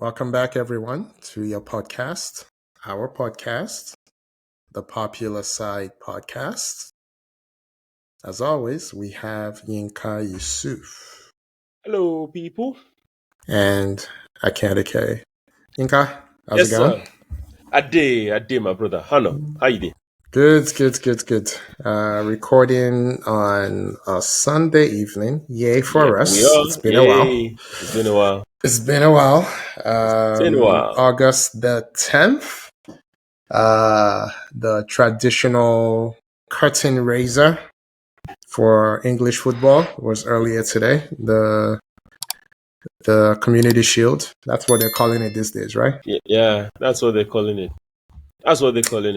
Welcome back, everyone, to our podcast, the Popular Side Podcast. As always, we have Yinka Yusuf. Hello, people. And Akandike. Yinka, how's it going? Sir. Ade, my brother. Hello, how you doing? Good. Recording on a Sunday evening. Yay for us. It's been a while. It's been a while. August the 10th. The traditional curtain raiser for English football was earlier today. The Community Shield. That's what they're calling it these days, right? Yeah, that's what they're calling it.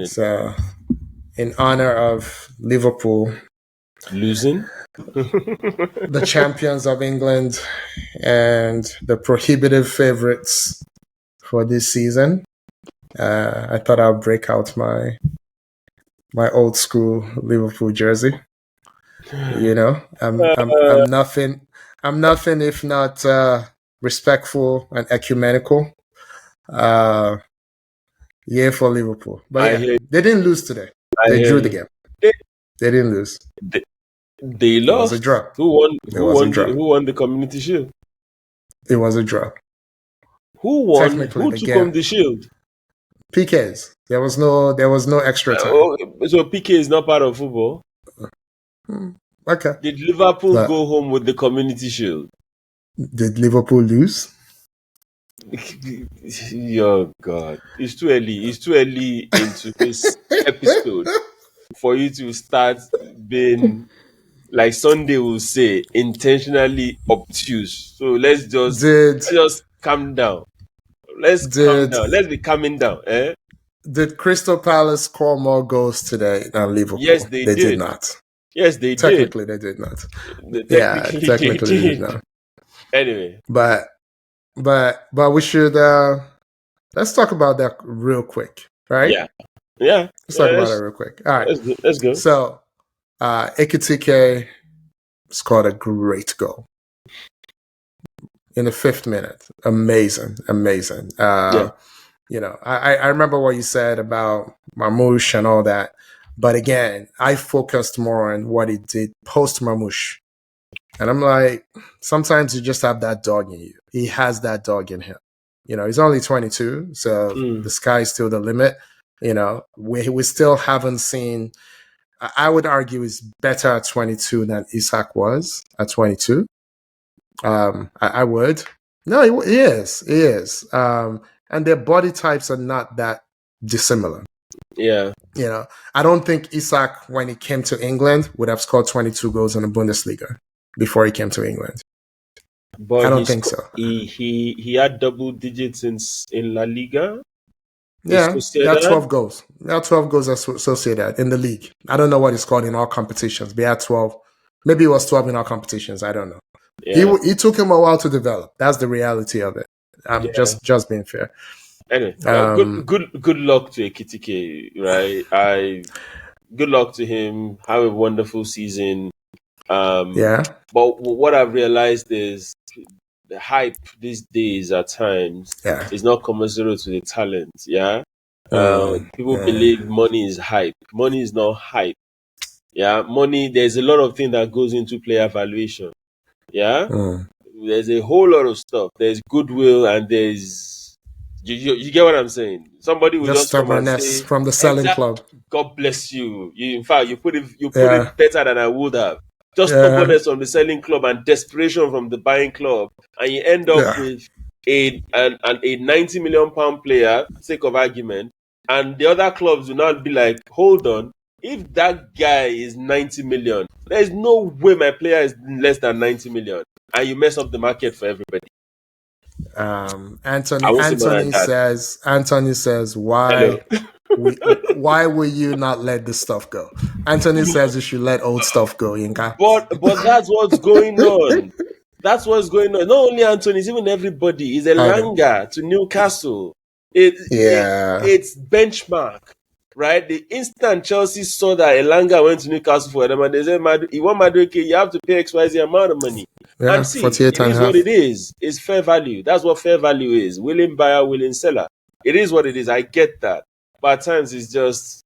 So, in honor of Liverpool losing, the champions of England and the prohibitive favorites for this season, I thought I'd break out my old school Liverpool jersey. You know, I'm nothing if not respectful and ecumenical. Yeah, for Liverpool, but they didn't lose today. They drew the game. They didn't lose. They lost. It was a draw. Who won the Community Shield? It was a draw. Who won? Who took home the shield? PKs. There was no extra time. So PK is not part of football. Okay. Did Liverpool go home with the Community Shield? Did Liverpool lose? Oh God! It's too early. It's too early into this episode for you to start being, like Sunday will say, intentionally obtuse. So let's just calm down. Let's be calming down. Did Crystal Palace score more goals today than Liverpool? Yes, they did not. Yes, they technically did. They did not. Technically they did not. Anyway, but we should let's talk about that real quick, right? Yeah. Let's talk about it real quick. All right, let's go. So, Ekitike scored a great goal in the 5th minute. Amazing. You know, I remember what you said about Marmoush and all that. But again, I focused more on what he did post Marmoush. And I'm like, sometimes you just have that dog in you. He has that dog in him. You know, he's only 22, so the sky is still the limit. You know, we still haven't seen. I would argue he's better at 22 than Isak was at 22. I would. No, he is. And their body types are not that dissimilar. Yeah. You know, I don't think Isak, when he came to England, would have scored 22 goals in the Bundesliga before he came to England. But I don't think so. He had double digits in La Liga. Yeah, he had 12 goals. He had 12 goals associated in the league. I don't know what he scored in all competitions, but he had 12. Maybe it was 12 in all competitions. I don't know. Yeah. He took him a while to develop. That's the reality of it. I'm just being fair. Anyway, good luck to Ekitike, right? Good luck to him. Have a wonderful season. But what I've realized is the hype these days at times is not commensurate to the talent. People believe money is hype. Money is not hype. Money. There's a lot of things that goes into player valuation. There's a whole lot of stuff. There's goodwill and there's you get what I'm saying. Somebody will just come and say, from the selling club. God bless you. In fact, you put it better than I would have. Just stubbornness from the selling club and desperation from the buying club, and you end up with a £90 million player, sake of argument, and the other clubs will not be like, hold on, if that guy is 90 million, there is no way my player is less than 90 million, and you mess up the market for everybody. Anthony says, why will you not let this stuff go? Anthony says you should let old stuff go, Yinka. But that's what's going on. That's what's going on. Not only Anthony, it's even everybody. It's a Langa to Newcastle. It's benchmark. right? The instant Chelsea saw that Elanga went to Newcastle for them, and they said, you want Madueke, you have to pay XYZ amount of money. Yeah, and see, it is what it is. It's fair value. That's what fair value is. Willing buyer, willing seller. It is what it is. I get that. But at times it's just,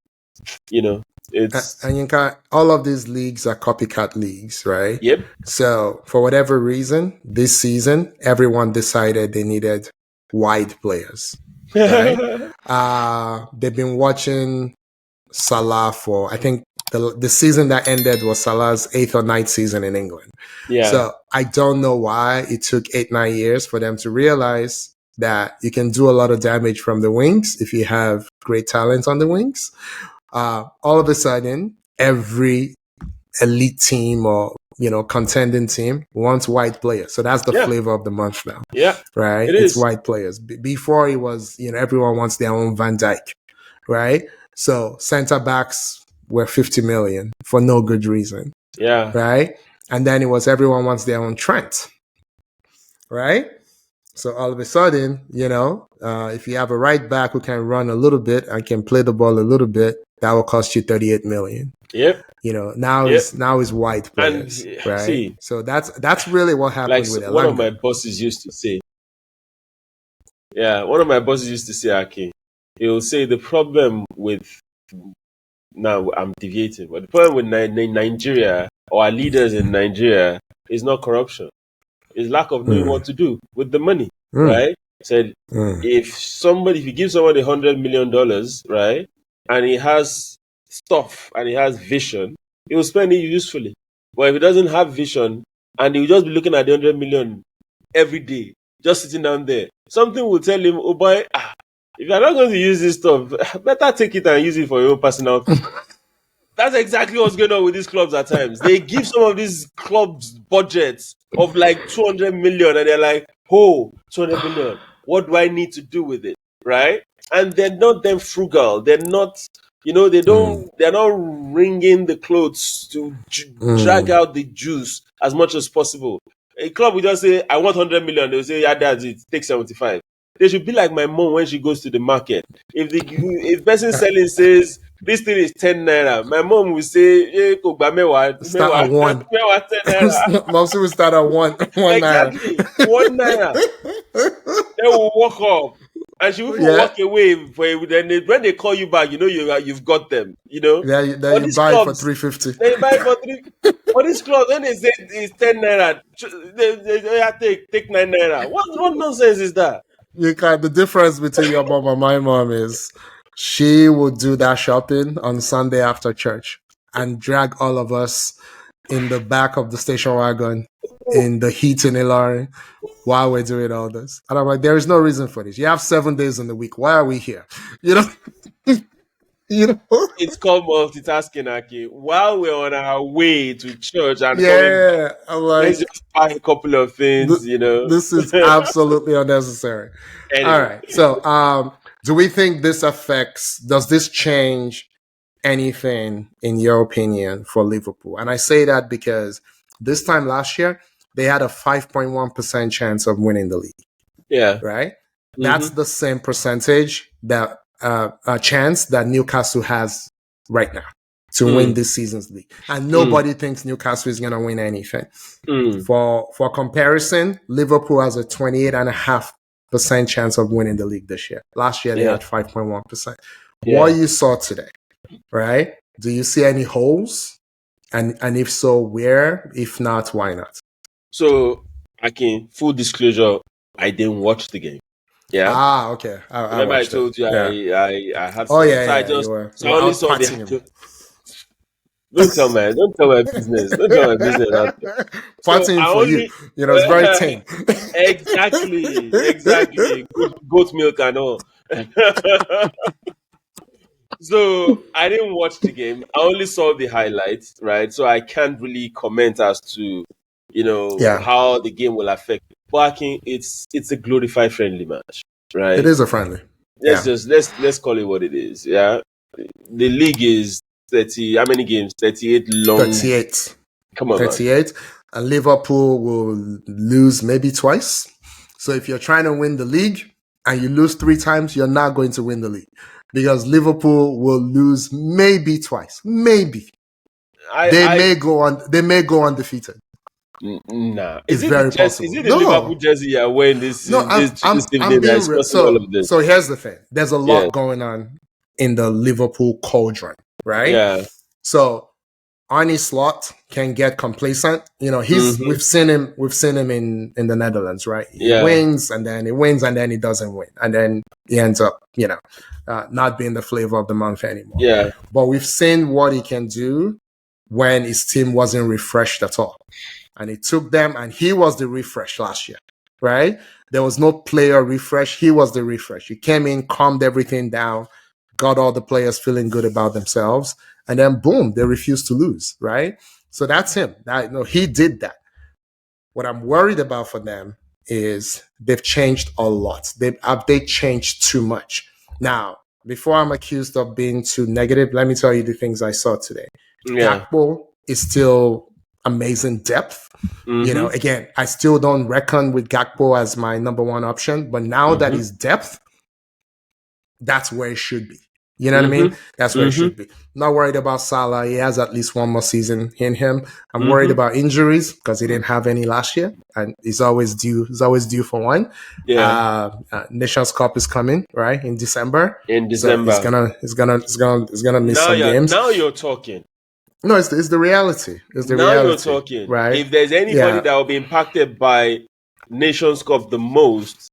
it's... And you can, all of these leagues are copycat leagues, right? Yep. So for whatever reason, this season, everyone decided they needed wide players. Right? They've been watching Salah for, I think the season that ended was Salah's 8th or 9th season in England. Yeah. So I don't know why it took 8-9 years for them to realize that you can do a lot of damage from the wings if you have great talent on the wings. All of a sudden, every elite team or contending team wants white players. So that's the flavor of the month now. Yeah, right. It's white players. Before it was, everyone wants their own Van Dijk, right? So center backs were 50 million for no good reason. Yeah, right. And then it was everyone wants their own Trent, right? So all of a sudden, if you have a right back who can run a little bit and can play the ball a little bit, that will cost you 38 million. Yep. Now is white players, and, right? See, so that's really what happened with Elanga. One of my bosses used to say. Yeah, one of my bosses used to say, Aki, he will say the problem with, now I'm deviating, but the problem with Nigeria or our leaders in Nigeria is not corruption. It's lack of knowing what to do with the money, right? Said, if you give somebody $100 million, right, and he has stuff and he has vision, he will spend it usefully. But if he doesn't have vision and he will just be looking at the 100 million every day, just sitting down there, something will tell him, oh boy, if you're not going to use this stuff, better take it and use it for your own personal. That's exactly what's going on with these clubs at times. They give some of these clubs budgets of like 200 million and they're like, 200 million. What do I need to do with it? Right? And they're not them frugal. They're not, they're not wringing the clothes to drag out the juice as much as possible. A club will just say, I want 100 million. They'll say, yeah, that's it. Take 75. They should be like my mom when she goes to the market. If the person selling says, this thing is 10 naira, my mom will say, start at 1. 10 naira. Most will start at 1 exactly. naira. 1 naira. They will walk up. And she will walk away. When they call you back, you've got them. Yeah, then you buy it for 350. Then you buy it for 3. For this club, when they say it's 10 naira, they take 9 naira. What nonsense is that? The difference between your mom and my mom is she would do that shopping on Sunday after church and drag all of us in the back of the station wagon in the heat in Ilorin while we're doing all this. And I'm like, there is no reason for this. You have 7 days in the week. Why are we here? It's called multitasking, Aki. While we're on our way to church and I'm like, let's just buy a couple of things, This is absolutely unnecessary. Anyway. All right. So, do we think does this change anything in your opinion for Liverpool? And I say that because this time last year, they had a 5.1% chance of winning the league. Yeah. Right? Mm-hmm. That's the same percentage that a chance that Newcastle has right now to win this season's league. And nobody thinks Newcastle is going to win anything. For comparison, Liverpool has a 28.5% chance of winning the league this year. Last year, they had 5.1%. Yeah. What you saw today, right? Do you see any holes? And if so, where? If not, why not? So, full disclosure, I didn't watch the game. Yeah. Okay. Remember I told you I had. So I only saw the. Don't tell my business. Don't tell my business. Partying for you. It's very tame. Exactly. Goat milk and all. So I didn't watch the game. I only saw the highlights, right? So I can't really comment as to how the game will affect. But it's a glorified friendly match, right? It is a friendly. Let's call it what it is. Yeah, the league is 30. How many games? 38 long. 38. Come on, 38. Man. And Liverpool will lose maybe twice. So if you're trying to win the league and you lose 3 times, you're not going to win the league because Liverpool will lose maybe twice. Maybe. They may go undefeated. Nah, it's very possible. Is it the Liverpool jersey you're wearing this evening that's causing all of this? So here's the thing: there's a lot going on in the Liverpool cauldron, right? Yeah. So Arne Slot can get complacent. We've seen him in the Netherlands, right? He wins and then he doesn't win, and then he ends up, not being the flavor of the month anymore. Yeah. But we've seen what he can do when his team wasn't refreshed at all. And he took them, and he was the refresh last year, right? There was no player refresh. He was the refresh. He came in, calmed everything down, got all the players feeling good about themselves, and then boom, they refused to lose, right? So that's him. He did that. What I'm worried about for them is they've changed a lot. They changed too much. Now, before I'm accused of being too negative, let me tell you the things I saw today. Yeah. Gakpo is still amazing depth. Again, I still don't reckon with Gakpo as my number one option, but now that he's depth, that's where it should be. You know what I mean? That's where it should be. Not worried about Salah. He has at least one more season in him. I'm worried about injuries because he didn't have any last year, and he's always due for one. Yeah. Nations Cup is coming, right, in December. So he's gonna miss some games. Now you're talking. No, it's the reality. It's the reality. Now you're talking. Right? If there's anybody that will be impacted by Nations Cup the most,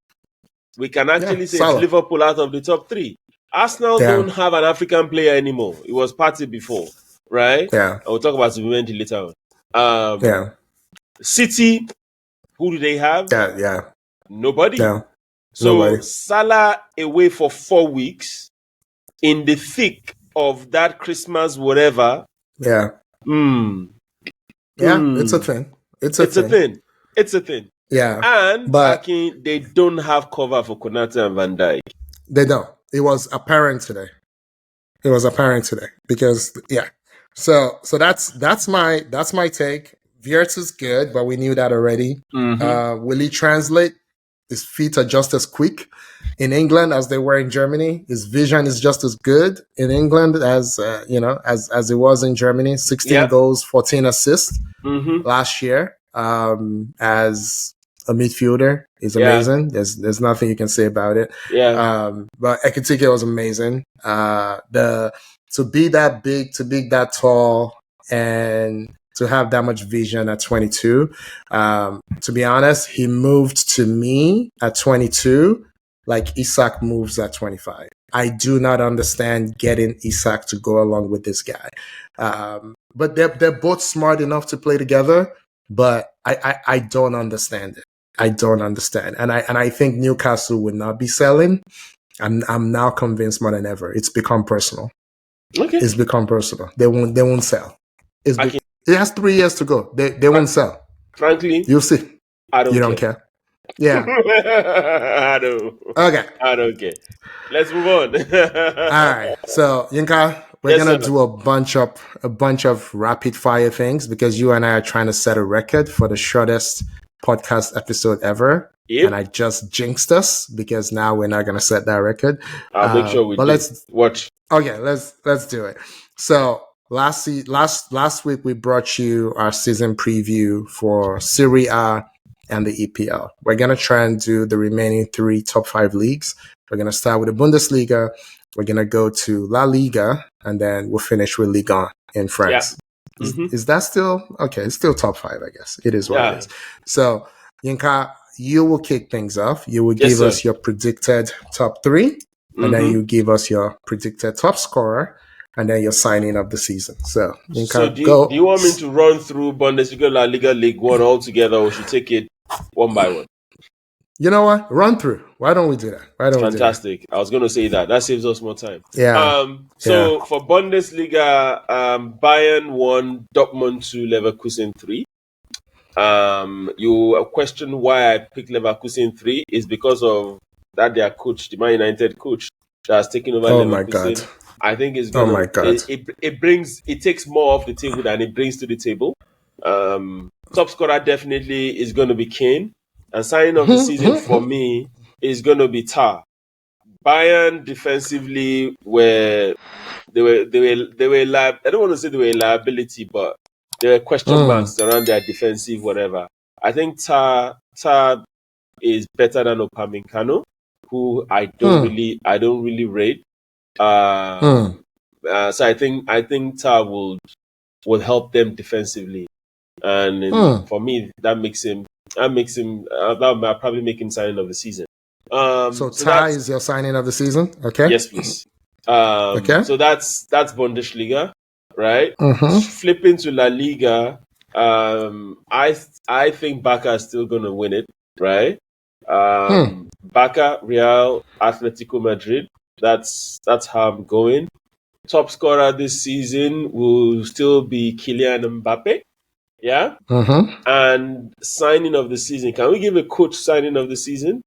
we can actually say it's Liverpool out of the top three. Arsenal don't have an African player anymore. It was Partey before, right? Yeah. I will talk about Zubimendi later on. City, who do they have? Yeah. Nobody. Yeah. So Nobody. Salah away for 4 weeks in the thick of that Christmas whatever. Yeah. It's a thing. It's a thing. Yeah. And they don't have cover for Konate and Van Dijk. They don't. It was apparent today because So that's my take. Wirtz is good, but we knew that already. Will he translate? His feet are just as quick in England as they were in Germany. His vision is just as good in England as it was in Germany. 16 goals, 14 assists last year. As a midfielder, he's amazing. There's nothing you can say about it. But Ekitike was amazing. To be that big, to be that tall, and to have that much vision at 22. To be honest, he moved to me at 22 like Isak moves at 25. I do not understand getting Isak to go along with this guy. But they're both smart enough to play together, but I don't understand it. I don't understand. And I think Newcastle will not be selling. I'm now convinced more than ever. It's become personal. Okay. It's become personal. They won't sell. It has 3 years to go. They won't sell. Frankly, you'll see. You don't care. Yeah. I don't. Okay. I don't care. Let's move on. All right. So Yinka, we're gonna do a bunch of rapid fire things because you and I are trying to set a record for the shortest podcast episode ever. Yep. And I just jinxed us because now we're not gonna set that record. I'll make sure we do. Let's watch. Okay, let's do it. So last week we brought you our season preview for Serie A and the EPL. We're gonna try and do the remaining 3 top 5 leagues. We're gonna start with the Bundesliga. We're gonna go to La Liga, and then we'll finish with Liga in France. Yeah. Is that still okay? It's still top 5, I guess. It is what it is. So Yinka, you will kick things off. You will give us your predicted top 3. And then you give us your predicted top scorer, and then your signing of the season. So you can go. Do you want me to run through Bundesliga, La Liga, Ligue 1 all together, or should take it one by one? You know what? Run through. Why don't we do that? Fantastic. I was going to say that. That saves us more time. Yeah. For Bundesliga, Bayern 1, Dortmund 2, Leverkusen 3. You question why I picked Leverkusen 3 is because of that their coach, the Man United coach, that has taken over Leverkusen. Oh my God. I think it's going it takes more off the table than it brings to the table. Top scorer definitely is going to be Kane. And signing of the season for me is going to be Tar. Bayern defensively were I don't want to say they were a liability, but there were question marks around their defensive whatever. I think Tar is better than Upamecano, who I don't really rate. So I think Tar will help them defensively, and for me that makes him that'll probably make him signing of the season. So Tar is your signing of the season? Okay. Yes, please. Okay. So that's Bundesliga, right? Flipping to La Liga, I think Barca is still gonna win it, right? Barca, Real, Atletico Madrid. That's how I'm going. Top scorer this season will still be Kylian Mbappe. Yeah. And signing of the season. Can we give a coach signing of the season?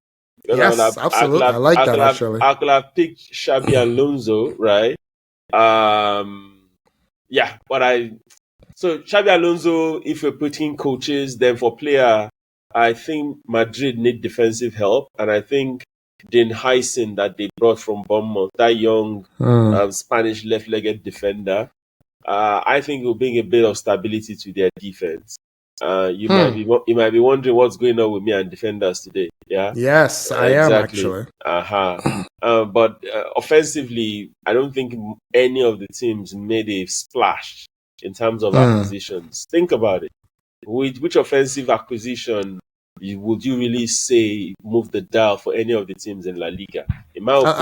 Yes, absolutely. I like that actually. I could have picked Xabi Alonso, right? Yeah, so Xabi Alonso, if we're putting coaches, then for player, I think Madrid need defensive help, and I think Den Huysen that they brought from Bournemouth, that young Spanish left-legged defender, I think will bring a bit of stability to their defense. You might be wondering what's going on with me and defenders today. Yeah. Yes, I am actually. But offensively, I don't think any of the teams made a splash in terms of acquisitions. Think about it. Which offensive acquisition would you really say move the dial for any of the teams in La Liga? In my opinion,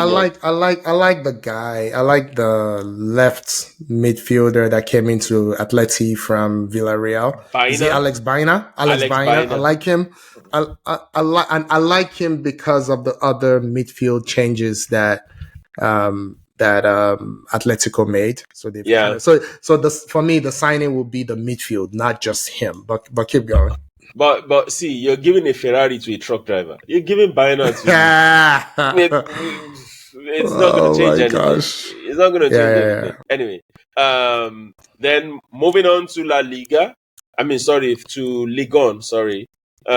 I like the guy. I like the left midfielder that came into Atleti from Villarreal. Is it Alex Baena? Alex Baena. I like him. I like him because of the other midfield changes that Atletico made. So for me, the signing will be the midfield, not just him. But keep going. But see, you're giving a Ferrari to a truck driver. You're giving Baena to it's not going to change anything. Gosh. It's not going to change anything. Anyway, then moving on to La Liga. To Ligue 1. Sorry. We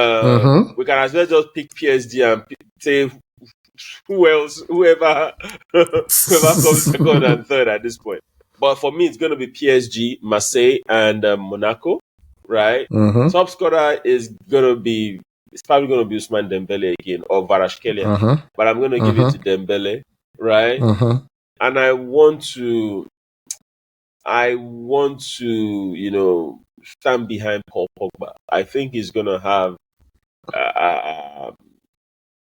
can as well just pick PSG and say whoever comes second and third at this point. But for me, it's going to be PSG, Marseille, and Monaco. Right, top scorer is probably gonna be Ousmane Dembele again or Kvaratskhelia, but I'm gonna give it to Dembele, right? And I want to, stand behind Paul Pogba. I think he's gonna have,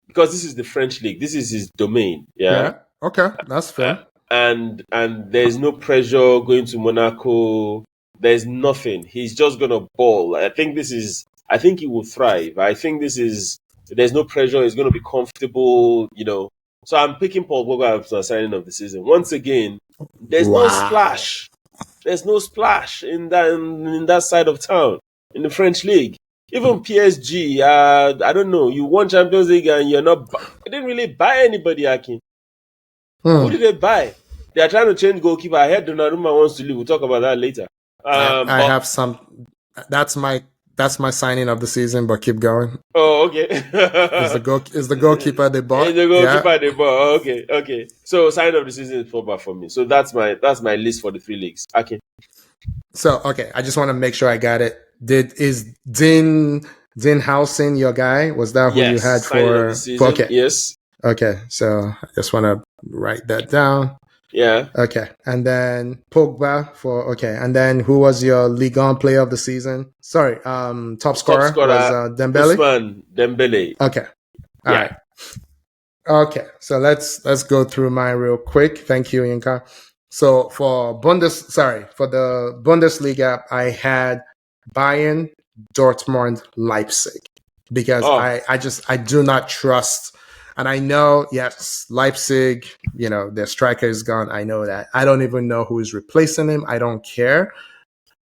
because this is the French league, this is his domain. Yeah. Okay, that's fair. And there's no pressure going to Monaco. There's nothing. He's just gonna ball. I think he will thrive. I think there's no pressure. He's gonna be comfortable, So I'm picking Paul Pogba as the signing of the season. Once again, there's no splash. There's no splash in that side of town, in the French league. Even PSG, I don't know. You won Champions League and you didn't really buy anybody, Aki. Who did they buy? They are trying to change goalkeeper. I heard Donarumma wants to leave. We'll talk about that later. I have some. That's my signing of the season. But keep going. Oh, okay. Is the goalkeeper they bought? The goalkeeper they bought. Oh, okay. So signing of the season is Pogba for me. So that's my list for the 3 leagues. Okay. So I just want to make sure I got it. Is Din Huysen your guy? Was that who you had for? Okay. Yes. Okay. So I just want to write that down. Yeah. Okay. And then Pogba and then who was your Ligue 1 player of the season? Sorry, top scorer was Dembele. Ousmane Dembele. Okay. All right. Okay. So let's go through mine real quick. Thank you, Yinka. So for the Bundesliga, I had Bayern, Dortmund, Leipzig because I do not trust. And I know, yes, Leipzig, their striker is gone. I know that. I don't even know who is replacing him. I don't care.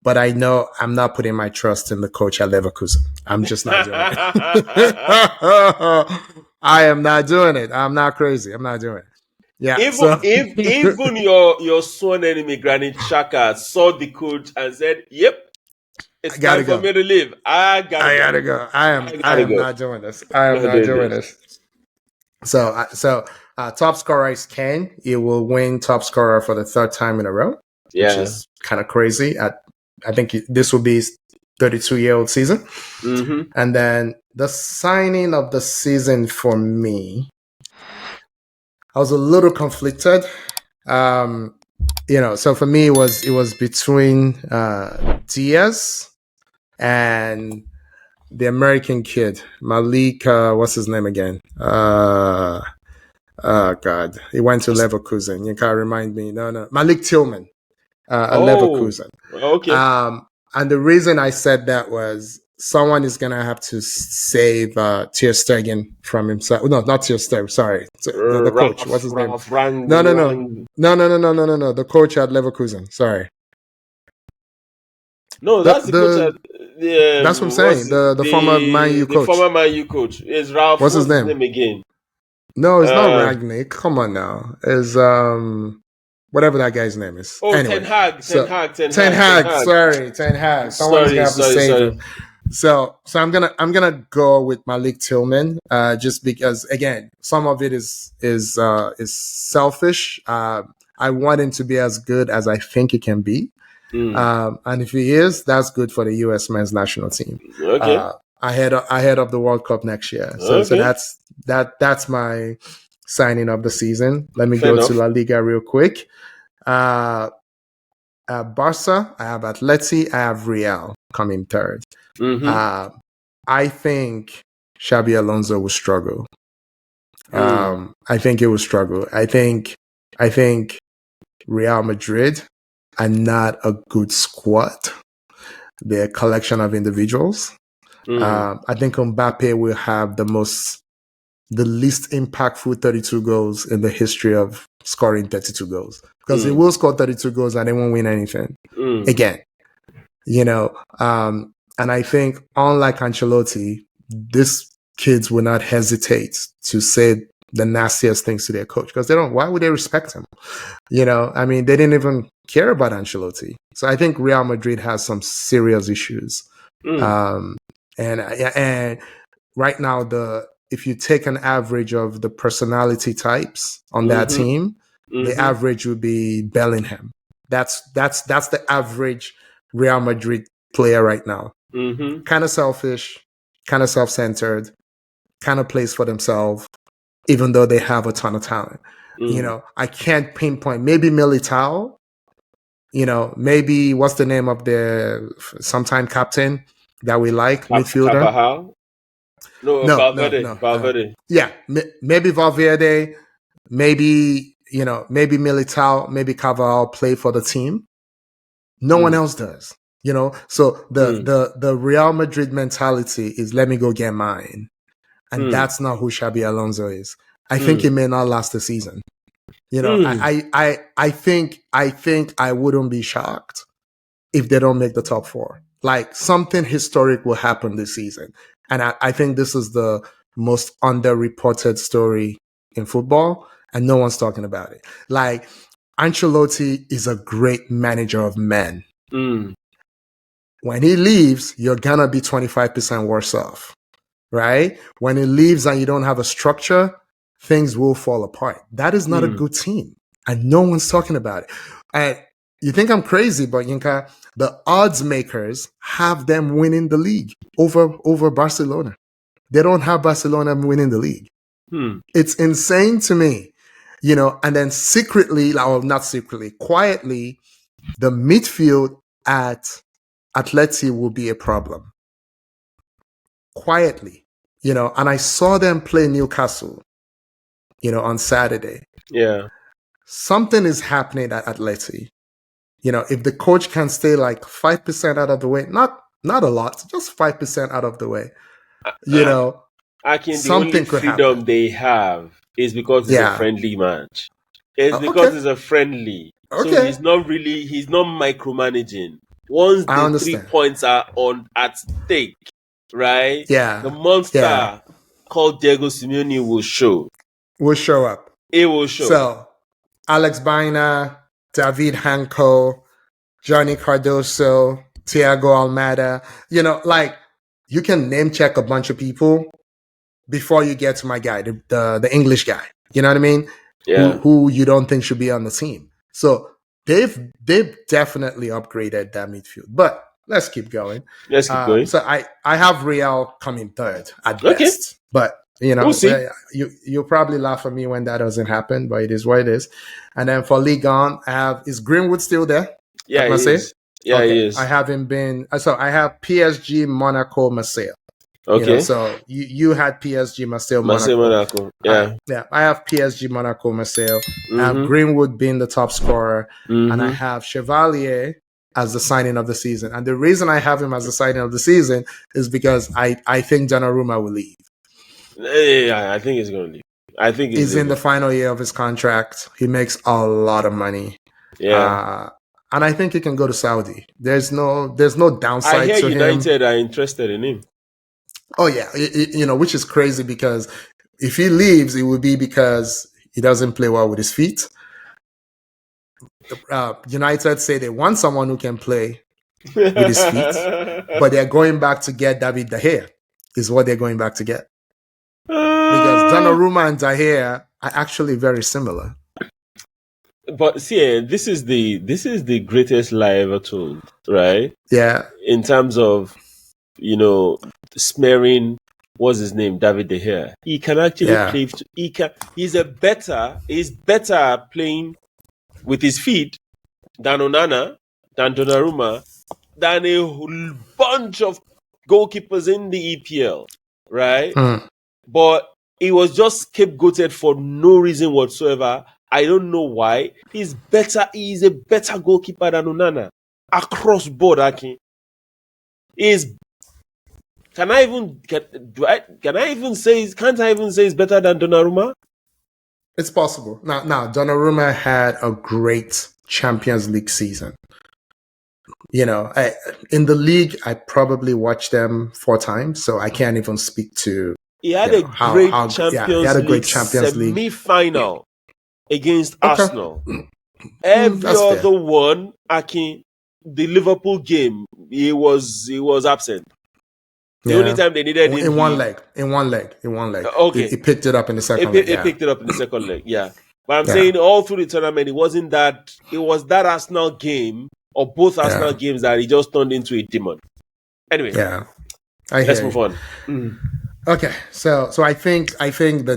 But I know I'm not putting my trust in the coach at Leverkusen. I'm just not doing it. I am not doing it. I'm not crazy. I'm not doing it. Yeah. Even your sworn enemy, Granit Xhaka, saw the coach and said, "Yep, it's time for me to leave. I gotta go. I am not doing this. I am not doing this." So Top scorer is Kane. He will win top scorer for the third time in a row, which is kind of crazy. I think this will be his 32-year-old season. Mm-hmm. And then the signing of the season for me, I was a little conflicted. So for me, it was between Diaz and the American kid, Malik. What's his name again? Oh God, he went to Leverkusen. You can't remind me. No, Malik Tillman, Leverkusen. Okay. And the reason I said that was someone is gonna have to save Ter Stegen from himself. No, not Ter Stegen. Sorry, the coach. What's his name? No. The coach at Leverkusen. Sorry. No, that's the coach at. That's what I'm saying. The former Man U coach. The former Man U coach is Ralph. What's his name again? No, it's not Ragnick. Come on now. It's whatever that guy's name is. Oh, anyway, Ten Hag. Sorry, Ten Hag. Someone's gonna have to save him. So I'm gonna go with Malik Tillman, just because again, some of it is selfish. I want him to be as good as I think he can be. And if he is, that's good for the U.S. men's national team. Okay. Ahead of the World Cup next year. So that's my signing of the season. Let me go to La Liga real quick. Barca, I have Atleti, I have Real coming third. Mm-hmm. I think Xabi Alonso will struggle. I think it will struggle. I think Real Madrid are not a good squad. They're a collection of individuals. I think Mbappe will have the least impactful 32 goals in the history of scoring 32 goals. Because he will score 32 goals and they won't win anything. Again. And I think, unlike Ancelotti, these kids will not hesitate to say the nastiest things to their coach. Because why would they respect him? They didn't even care about Ancelotti. So I think Real Madrid has some serious issues. And right now, if you take an average of the personality types on that team, the average would be Bellingham. That's the average Real Madrid player right now. Kind of selfish, kind of self-centered, kind of plays for themselves, even though they have a ton of talent. I can't pinpoint. Maybe Militao. Maybe what's the name of the sometime captain that we like, midfielder? Carvajal? No, Valverde. Maybe Valverde, maybe Militao, maybe Carvajal play for the team. No one else does. So the Real Madrid mentality is let me go get mine. And that's not who Xabi Alonso is. I think he may not last the season. I think I wouldn't be shocked if they don't make the top four. Like something historic will happen this season. And I think this is the most underreported story in football, and no one's talking about it. Like, Ancelotti is a great manager of men. When he leaves, you're going to be 25% worse off, right? When he leaves and you don't have a structure, things will fall apart. That is not a good team, and no one's talking about it. And you think I'm crazy, but Yinka, the odds makers have them winning the league over Barcelona. They don't have Barcelona winning the league. It's insane to me, and then quietly, the midfield at Atleti will be a problem. Quietly, and I saw them play Newcastle, on Saturday. Yeah. Something is happening at Atleti. If the coach can stay like 5% out of the way, not a lot, just 5% out of the way, the only freedom they have is because it's a friendly match. It's because it's a friendly. Okay. So he's not micromanaging. Once the 3 points are at stake, right? Yeah. The monster called Diego Simeone will show. Will show up. It will show. So, Alex Baena, David Hanco, Johnny Cardoso, Thiago Almada, you can name check a bunch of people before you get to my guy, the English guy, You know what I mean? Yeah. Who you don't think should be on the team. So they've definitely upgraded that midfield. But let's keep going. Let's keep going. So I have Real coming third at Okay. best. But we'll see. You'll probably laugh at me when that doesn't happen, but it is what it is. And then for Ligue 1, is Greenwood still there? Yeah, he is. Yeah, okay. he is. I haven't been. So I have PSG, Monaco, Marseille. Okay. So you had PSG, Marseille, Monaco. Yeah. I have PSG, Monaco, Marseille. I have Greenwood being the top scorer, and I have Chevalier as the signing of the season. And the reason I have him as the signing of the season is because I think Donarumma will leave. Yeah, I think he's going to leave. I think he's in the final year of his contract. He makes a lot of money. Yeah. And I think he can go to Saudi. There's no downside to him. I hear United are interested in him. Oh, yeah. Which is crazy because if he leaves, it will be because he doesn't play well with his feet. United say they want someone who can play with his feet, but they're going back to get David De Gea, is what they're going back to get. Because Donarumma and De Gea are actually very similar. But see, this is the greatest lie ever told, right? Yeah. In terms of, smearing, what's his name, David De Gea. He can actually play. He's better at playing with his feet than Onana, than Donarumma, than a bunch of goalkeepers in the EPL, right? But he was just scapegoated for no reason whatsoever. I don't know why. He's a better goalkeeper than Onana. Across board, Aki. Can't I even say he's better than Donarumma? It's possible. Now, Donarumma had a great Champions League season. In the league, I probably watched them 4 times, so I can't even speak to. He had a great Champions League semi-final against Arsenal. Every other one, Aki, the Liverpool game, he was absent. The only time they needed him in one leg. Okay, he picked it up in the second leg. He picked it up in the second leg. Yeah, but I'm saying all through the tournament, it was that Arsenal game or both Arsenal games that he just turned into a demon. Anyway, let's move on. Okay, so I think the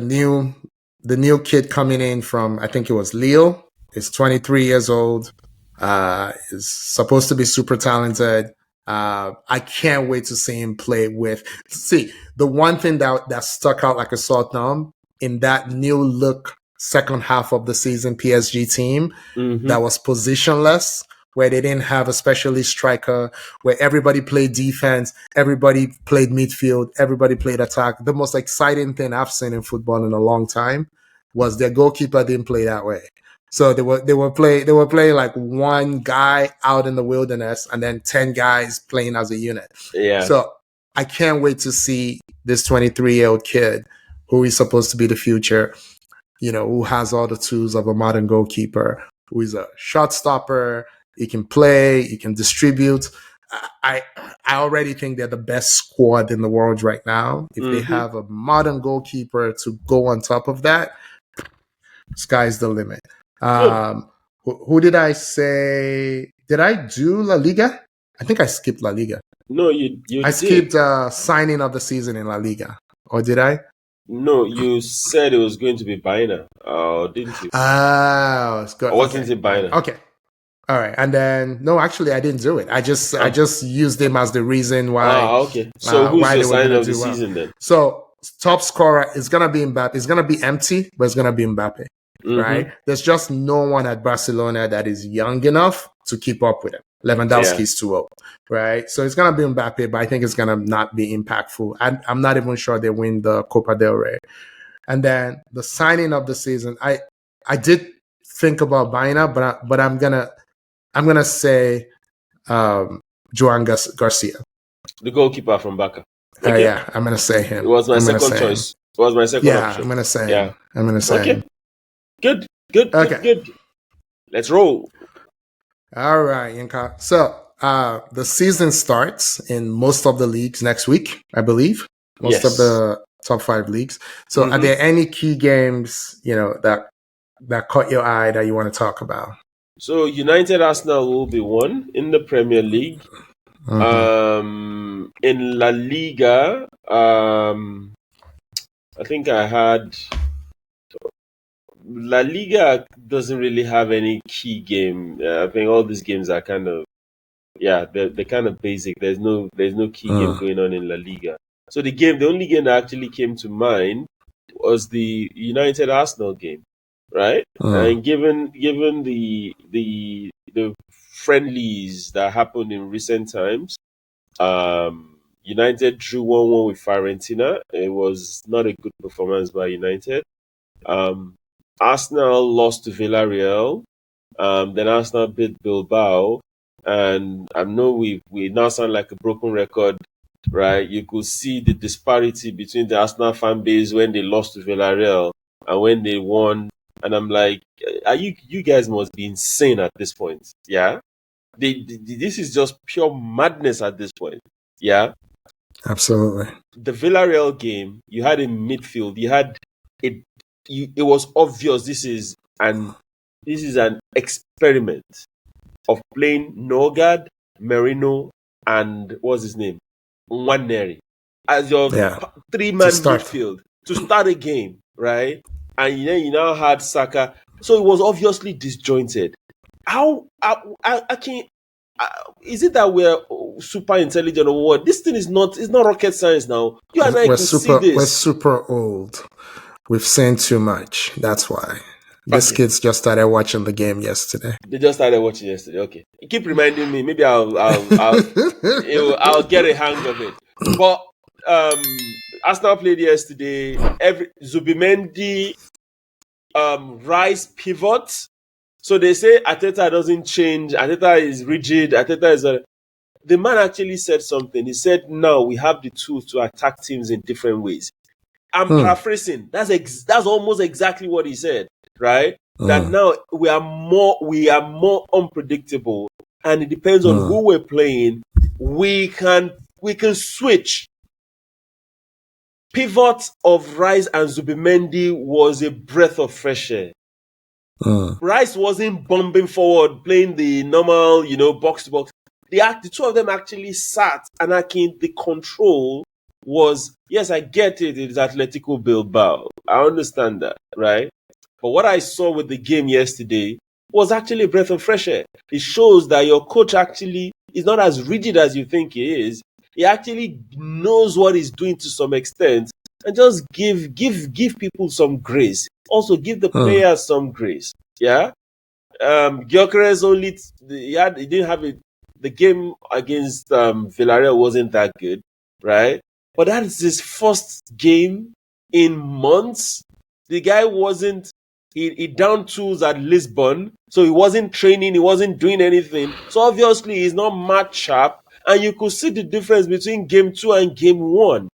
new kid coming in from, I think it was Lille, is 23 years old. Is supposed to be super talented. I can't wait to see him play with. See, the one thing that stuck out like a sore thumb in that new look second half of the season PSG team that was positionless, where they didn't have a specialist striker, where everybody played defense, everybody played midfield, everybody played attack. The most exciting thing I've seen in football in a long time was their goalkeeper didn't play that way. So they were playing like one guy out in the wilderness and then 10 guys playing as a unit. Yeah. So I can't wait to see this 23-year-old kid who is supposed to be the future, who has all the tools of a modern goalkeeper, who is a shot stopper. He can play, he can distribute. I already think they're the best squad in the world right now. If they have a modern goalkeeper to go on top of that, sky's the limit. Who did I say? Did I do La Liga? I think I skipped La Liga. No, you I skipped signing of the season in La Liga. Or did I? No, you said it was going to be Baina. Didn't you? It's good. Or wasn't it Baina? Okay. All right. And then, no, actually, I didn't do it. I just used him as the reason why. Okay. So who's the signing of the season then? So top scorer is going to be Mbappe. It's going to be empty, but it's going to be Mbappe. Right? There's just no one at Barcelona that is young enough to keep up with him. Lewandowski's too old, right? So it's going to be Mbappe, but I think it's going to not be impactful. I'm not even sure they win the Copa del Rey. And then the signing of the season, I did think about Baina, but I'm gonna say Joan Garcia, the goalkeeper from Barca. Okay. I'm gonna say him. It was my second choice. It was my second option. I'm gonna say him. I'm gonna say him. Good. Good. Let's roll. All right, Yinka. So the season starts in most of the leagues next week, I believe. Most of the top 5 leagues. So Mm-hmm. are there any key games, that caught your eye that you want to talk about? So United Arsenal will be one in the Premier League. Mm-hmm. In La Liga, I think I had La Liga doesn't really have any key game. I think all these games are kind of they're kind of basic. There's no key game going on in La Liga. So the only game that actually came to mind was the United Arsenal game, right? And given the friendlies that happened in recent times, United drew 1-1 with Fiorentina. It was not a good performance by United. Arsenal lost to Villarreal. Then Arsenal beat Bilbao. And I know we now sound like a broken record, right? You could see the disparity between the Arsenal fan base when they lost to Villarreal and when they won. And I'm like, you guys must be insane at this point. Yeah. This is just pure madness at this point. Yeah. Absolutely. The Villarreal game, you had a midfield. You had it. It was obvious this is an experiment of playing Norgard, Merino, and what's his name, Nwaneri as your 3-man midfield to start a game, right? And then you now had Saka, so it was obviously disjointed. How I can't. Is it that we're super intelligent or what? This thing is not. It's not rocket science now. You and I can see this. We're super old. We've seen too much. That's why. These kids just started watching the game yesterday. They just started watching yesterday. Okay, keep reminding me. Maybe I'll get a hang of it. But Arsenal played yesterday. Zubimendi, Rice pivot. So they say Arteta doesn't change. Arteta is rigid. Arteta is the man actually said something. He said, "Now we have the tools to attack teams in different ways." I'm paraphrasing. That's almost exactly what he said, right? That now we are more unpredictable, and it depends on who we're playing. We can switch. Pivot of Rice and Zubimendi was a breath of fresh air. Rice wasn't bombing forward, playing the normal, box to box. The two of them actually sat, and the control was, yes, I get it. It's Atletico Bilbao. I understand that, right? But what I saw with the game yesterday was actually a breath of fresh air. It shows that your coach actually is not as rigid as you think he is. He actually knows what he's doing to some extent, and just give people some grace. Also, give the players some grace. Yeah, Gyökeres he didn't have it. The game against Villarreal wasn't that good, right? But that is his first game in months. The guy wasn't. He downed tools at Lisbon, so he wasn't training. He wasn't doing anything. So obviously, he's not match sharp, and you could see the difference between game 2 and game 1.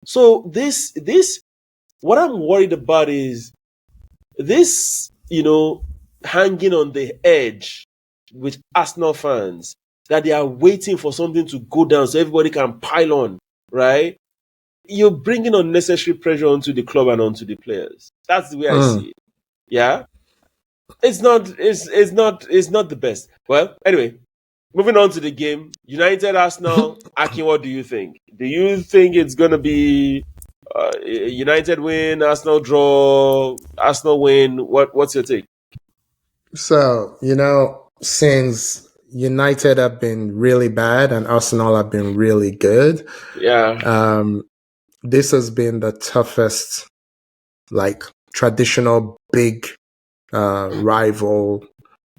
So this, what I'm worried about is this, hanging on the edge with Arsenal fans, that they are waiting for something to go down so everybody can pile on, right? You're bringing unnecessary pressure onto the club and onto the players. That's the way I see it. Yeah, it's not the best. Well, anyway, moving on to the game, United Arsenal. Akin, what do you think? Do you think it's gonna be United win, Arsenal draw, Arsenal win? What's your take? So, since United have been really bad and Arsenal have been really good, this has been the toughest, traditional big rival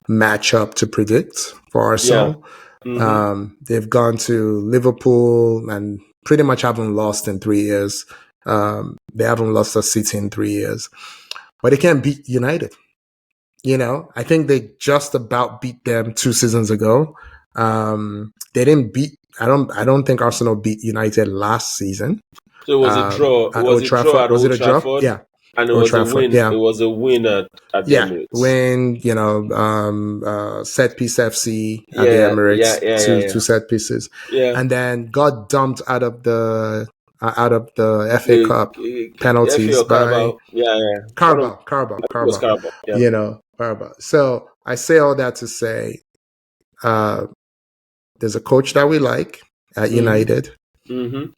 matchup to predict for Arsenal. They've gone to Liverpool and pretty much haven't lost in 3 years. They haven't lost a city in 3 years, but they can't beat United. I think they just about beat them 2 seasons ago. They didn't beat. I don't think Arsenal beat United last season. So it was a draw. It was a draw at Old Trafford. Yeah. And it was a win. Yeah. It was a win at the Emirates. Win, set piece FC at the Emirates, two set pieces. Yeah. And then got dumped out of the out of the FA Cup penalties by Carabao. Yeah. You know, Carabao. So I say all that to say, there's a coach that we like at United. Mm-hmm.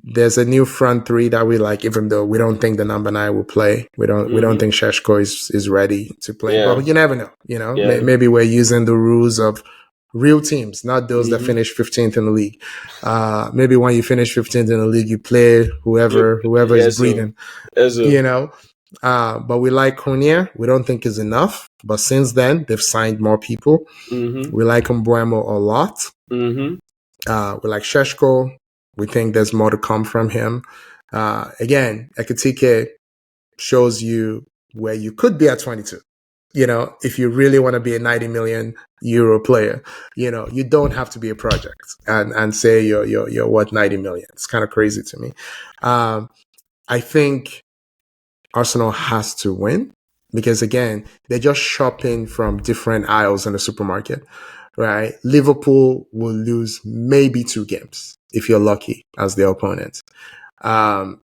There's a new front three that we like, even though we don't think the number 9 will play. We don't think Šeško is ready to play. Yeah. But you never know. You know, maybe we're using the rules of real teams, not those that finish 15th in the league. Maybe when you finish 15th in the league, you play whoever is breathing. You know. But we like Cunha. We don't think is enough. But since then, they've signed more people. Mm-hmm. We like Mbuemo a lot. Mm-hmm. We like Šeško. We think there's more to come from him. Again, Ekitike shows you where you could be at 22. You know, if you really want to be a 90 million euro player, you know, you don't have to be a project and say you're what, 90 million. It's kind of crazy to me. I think Arsenal has to win because, again, they're just shopping from different aisles in the supermarket, right? Liverpool will lose maybe 2 games if you're lucky as their opponent.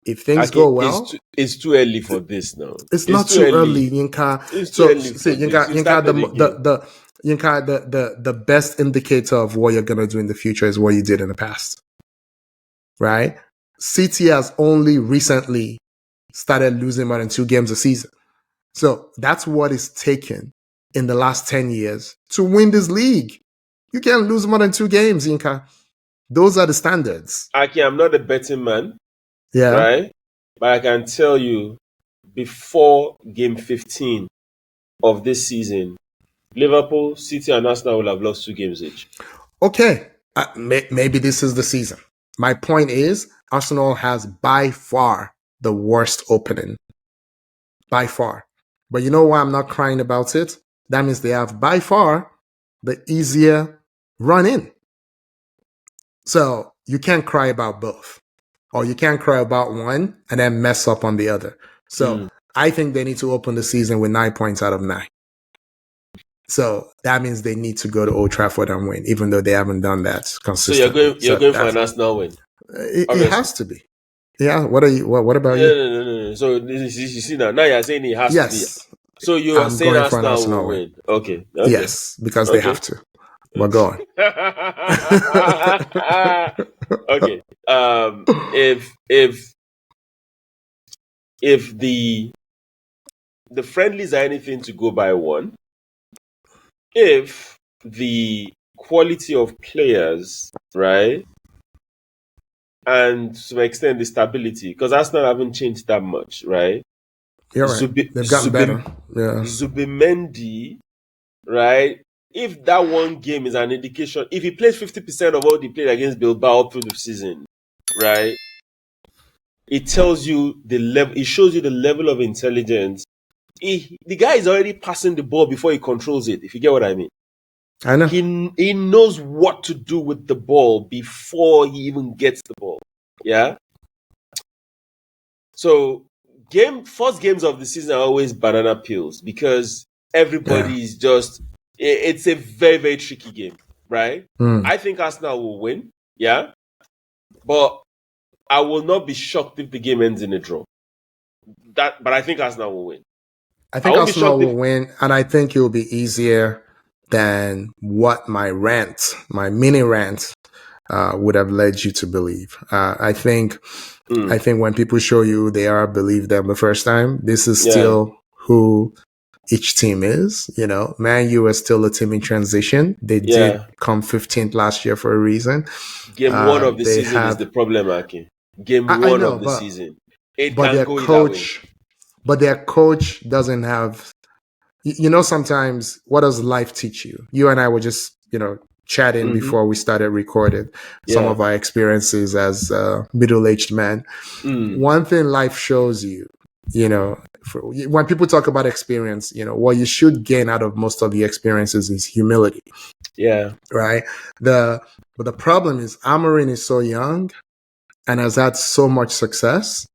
If things go well, it's too early for this now. It's not too early, Yinka. It's too early. See, Yinka, the best indicator of what you're gonna do in the future is what you did in the past, right? City has only recently started losing more than 2 games a season, so that's what it's taken in the last 10 years to win this league. You can't lose more than 2 games, Yinka. Those are the standards. I'm not a betting man. Yeah. Right? But I can tell you, before game 15 of this season, Liverpool, City, and Arsenal will have lost 2 games each. Okay. Maybe this is the season. My point is, Arsenal has by far the worst opening. By far. But you know why I'm not crying about it? That means they have by far the easier run in. So you can't cry about both. Or you can't cry about one and then mess up on the other. So I think they need to open the season with 9 points out of 9. So that means they need to go to Old Trafford and win, even though they haven't done that consistently. So you're going for an Arsenal win? It has to be. Yeah. What about you? No. So you see now you're saying it has to be. So you are saying Arsenal will win. Okay. Yes, because they have to. We're going. Okay. If the friendlies are anything to go by, one, if the quality of players, right, and to some extent the stability, because Arsenal haven't changed that much, right? You're right. They've gotten better. Yeah. Zubimendi, right? If that one game is an indication, if he plays 50% of what he played against Bilbao through the season, right? It tells you the level. It shows you the level of intelligence. The guy is already passing the ball before he controls it. If you get what I mean. I know. He knows what to do with the ball before he even gets the ball. Yeah. So first games of the season are always banana peels because everybody is just. It's a very, very tricky game, right? I think Arsenal will win, yeah, but I will not be shocked if the game ends in a draw. But I think Arsenal will win. I think Arsenal will win, and I think it will be easier than what my mini rant, would have led you to believe. I think when people show you who they are, believe them the first time. This is still who each team is. You know, Man U is still a team in transition. They did come 15th last year for a reason. Game 1 of the season is the problem, Aki. Game 1 of the season. But their coach doesn't have. You know, sometimes what does life teach you? You and I were just, chatting before we started recording some of our experiences as middle-aged men. One thing life shows you, when people talk about experience, what you should gain out of most of the experiences is humility. Yeah. Right. But the problem is Amorim is so young and has had so much success,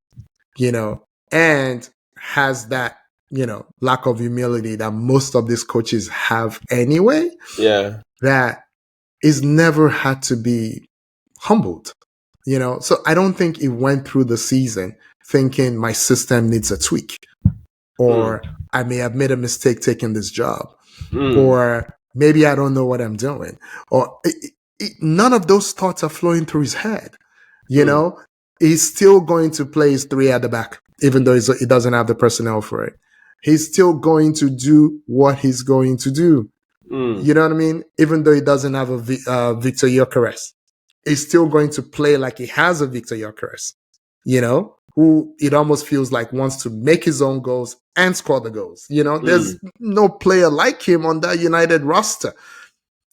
and has that, lack of humility that most of these coaches have anyway. Yeah. That is never had to be humbled. So I don't think he went through the season thinking my system needs a tweak, or I may have made a mistake taking this job, or maybe I don't know what I'm doing, or none of those thoughts are flowing through his head. He's still going to play his 3 at the back, even though he doesn't have the personnel for it. He's still going to do what he's going to do. You know what I mean? Even though he doesn't have a Victor Gyökeres, he's still going to play like he has a Victor Gyökeres, who it almost feels like wants to make his own goals and score the goals. There's no player like him on that United roster.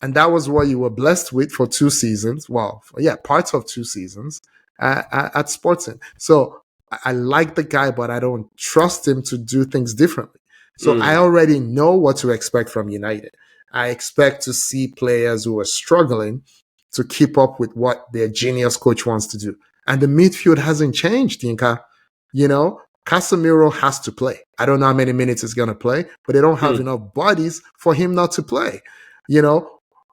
And that was what you were blessed with for 2 seasons. Well, yeah, parts of 2 seasons at Sporting. So I like the guy, but I don't trust him to do things differently. So I already know what to expect from United. I expect to see players who are struggling to keep up with what their genius coach wants to do. And the midfield hasn't changed, Yinka. Casemiro has to play. I don't know how many minutes he's going to play, but they don't have enough bodies for him not to play.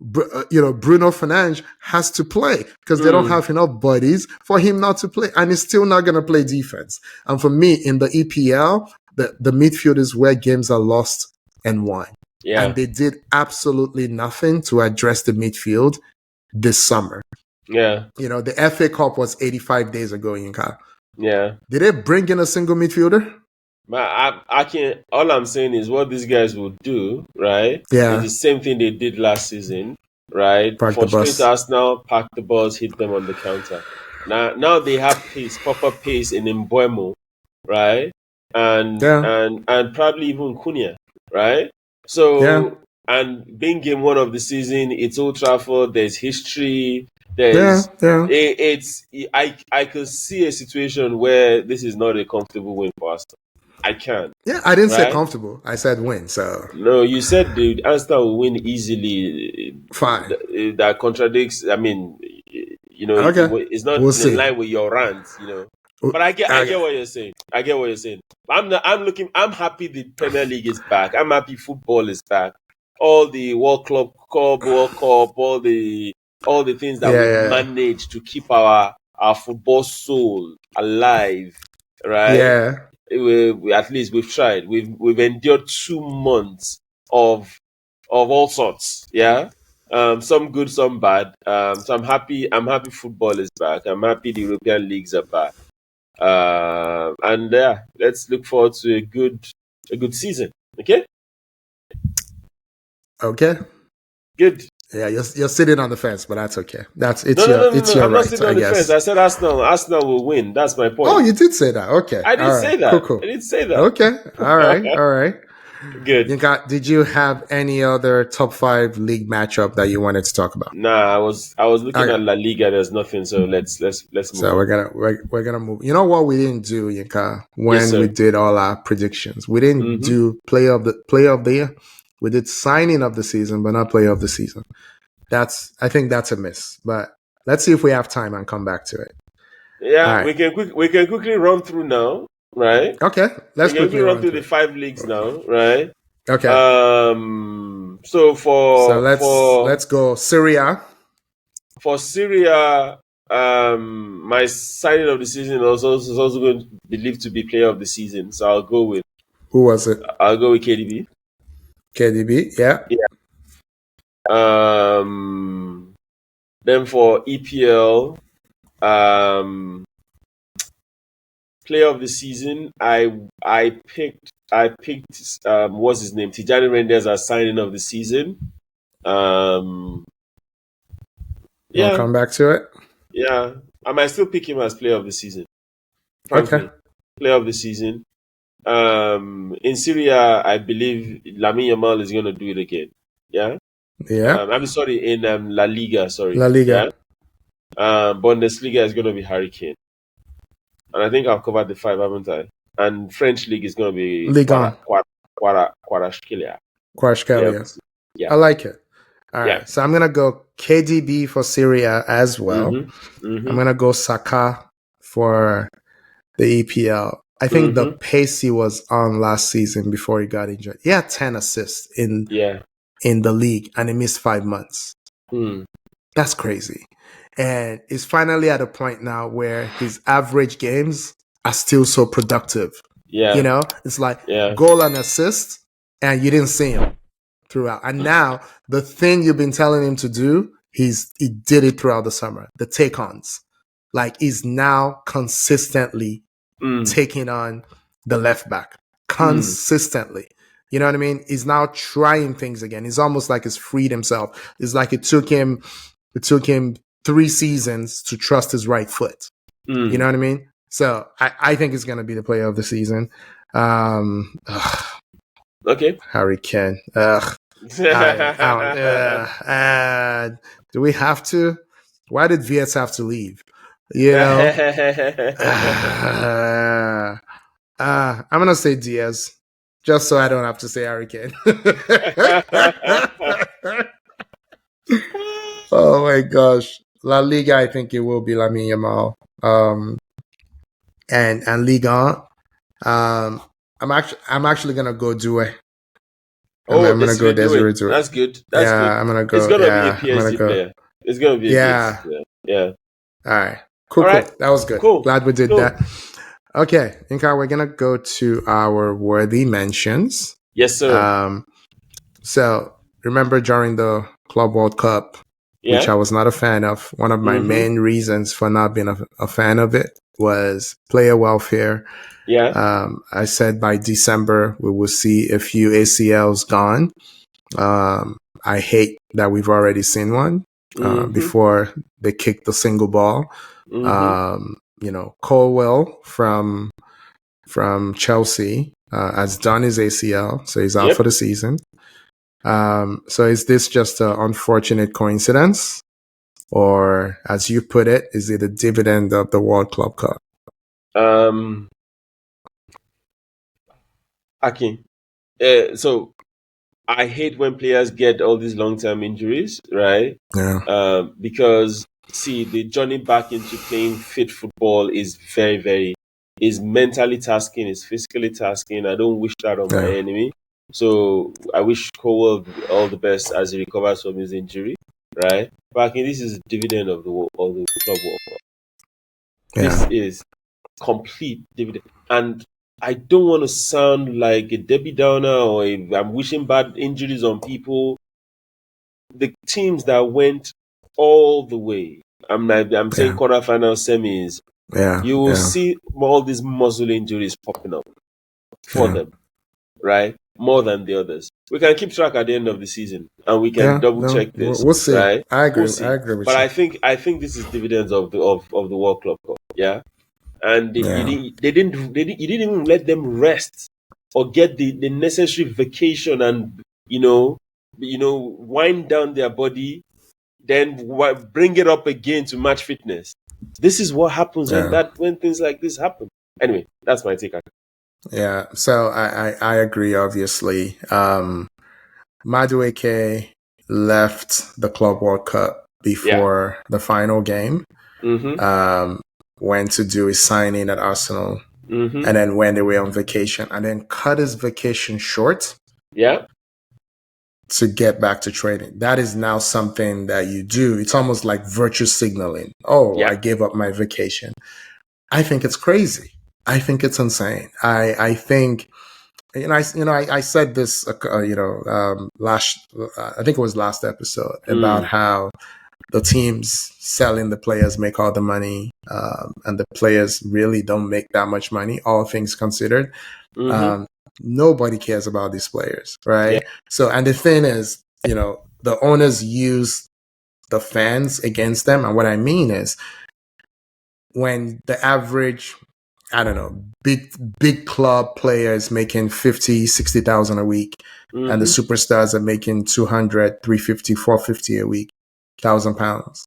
Bruno Fernandes has to play because they don't have enough bodies for him not to play, and he's still not going to play defense. And for me, in the EPL, the midfield is where games are lost and won. Yeah. And they did absolutely nothing to address the midfield this summer. Yeah. The FA Cup was 85 days ago, Yinka. Yeah. Did they bring in a single midfielder? I can't. All I'm saying is what these guys will do, right? Yeah. Is the same thing they did last season, right? Frustrate Arsenal, park the balls, hit them on the counter. Now they have pace, proper pace in Mbeumo, right? And probably even Cunha, right? So and being game 1 of the season, it's Old Trafford. There's history. I could see a situation where this is not a comfortable win for Arsenal. I can. Yeah, I didn't say comfortable. I said win. So no, you said the Arsenal will win easily. Fine. That contradicts. I mean, okay. It's not in line with your rant. But I get what you're saying. I get what you're saying. I'm happy the Premier League is back. I'm happy football is back. All the World Cup, all the things that we managed to keep our football soul alive, right? Yeah. We at least we've tried. We've endured 2 months of all sorts. Yeah. Some good, some bad. So I'm happy football is back. I'm happy the European leagues are back. And let's look forward to a good season. Okay? Okay. Good. Yeah, you're sitting on the fence, but that's okay. It's your I'm right. not sitting on the fence. I said Arsenal will win. That's my point. Oh, you did say that. Okay. I didn't say that. Cool. I didn't say that. Okay. All right. Good. Did you have any other top 5 league matchup that you wanted to talk about? Nah, I was looking at La Liga. There's nothing, so let's move. So we're gonna move. You know what we didn't do, Yinka, when we did all our predictions? We didn't do player of the year. We did signing of the season, but not player of the season. I think that's a miss. But let's see if we have time and come back to it. Yeah, right. We can quickly run through now, right? Okay, let's quickly run through the 5 leagues now, right? Okay. Let's go Syria. For Syria, my signing of the season is also going to be believed to be player of the season. So I'll go with. Who was it? I'll go with KDB. KDB, yeah. Then for EPL, player of the season, I picked what's his name? Tijani Renders as signing of the season. We'll come back to it. Yeah, I might still pick him as player of the season. Frankly, okay. Player of the season. In Syria, I believe Lamine Yamal is going to do it again. Yeah. Yeah. I'm sorry, in La Liga. Sorry. La Liga. Yeah? Bundesliga is going to be Harry Kane. And I think I've covered the 5, haven't I? And French League is going to be Liga. Kvaratskhelia. Yeah. I like it. All right. So I'm going to go KDB for Syria as well. I'm going to go Saka for the EPL. I think the pace he was on last season before he got injured. He had 10 assists in the league and he missed 5 months. That's crazy. And he's finally at a point now where his average games are still so productive. Yeah. You know, it's like goal and assist, and you didn't see him throughout. And now the thing you've been telling him to do, he did it throughout the summer. The take-ons. Like, he's now consistently taking on the left back. Consistently. You know what I mean? He's now trying things again. It's almost like he's freed himself. It's like it took him 3 seasons to trust his right foot. You know what I mean? So I think he's going to be the player of the season. Okay. Harry Kane. Do we have to? Why did VS have to leave? You know? I'm going to say Diaz, just so I don't have to say Harry Kane. Oh my gosh. La Liga, I think it will be Lamine Yamal. And Liga, I'm actually gonna go Doué. I'm gonna go Desiree Doué. That's good. That's good. I'm gonna go. It's gonna be a PSG player. It's gonna be a PSG player. Yeah. All right. Cool. That was good. Cool. Glad we did that. Okay, Inka, we're gonna go to our worthy mentions. Yes, sir. So remember during the Club World Cup, which I was not a fan of, one of my main reasons for not being a fan of it was player welfare. Yeah. I said by December we will see a few ACLs gone. I hate that we've already seen one before they kicked the single ball. You know, Colwell from Chelsea has done his ACL, so he's out for the season. So is this just an unfortunate coincidence? Or, as you put it, is it a dividend of the World Club Cup? Akin, so I hate when players get all these long-term injuries, right? Yeah. Because, see, the journey back into playing fit football is is mentally tasking, is physically tasking. I don't wish that on my enemy. So I wish Colwell all the best as he recovers from his injury, right? But Akin, this is a dividend of the Club World Cup. This is complete dividend. And I don't want to sound like a Debbie Downer or I'm wishing bad injuries on people. The teams that went all the way, I'm saying quarterfinal semis, you will see all these muscle injuries popping up for them, right? More than the others. We can keep track at the end of the season and we can double check this. We'll see. Right? I agree. I agree with you. But I think this is dividends of the World Club Cup. Yeah. And you didn't even let them rest or get the necessary vacation and wind down their body, then bring it up again to match fitness. This is what happens when things like this happen. Anyway, that's my take on it. Yeah, so I agree. Obviously, Madueke left the Club World Cup before the final game. Went to do his signing at Arsenal, and then went away on vacation, and then cut his vacation short. Yeah. To get back to training. That is now something that you do. It's almost like virtue signaling. I gave up my vacation. I think it's crazy. I think it's insane. I think, I said this, last, I think it was last episode about how the teams selling the players make all the money, and the players really don't make that much money, all things considered. Nobody cares about these players, right? Yeah. So, and the thing is, the owners use the fans against them. And what I mean is, when the average, I don't know, big club players making 50, 60,000 a week, and the superstars are making 200, 350, 450 a week, £1,000,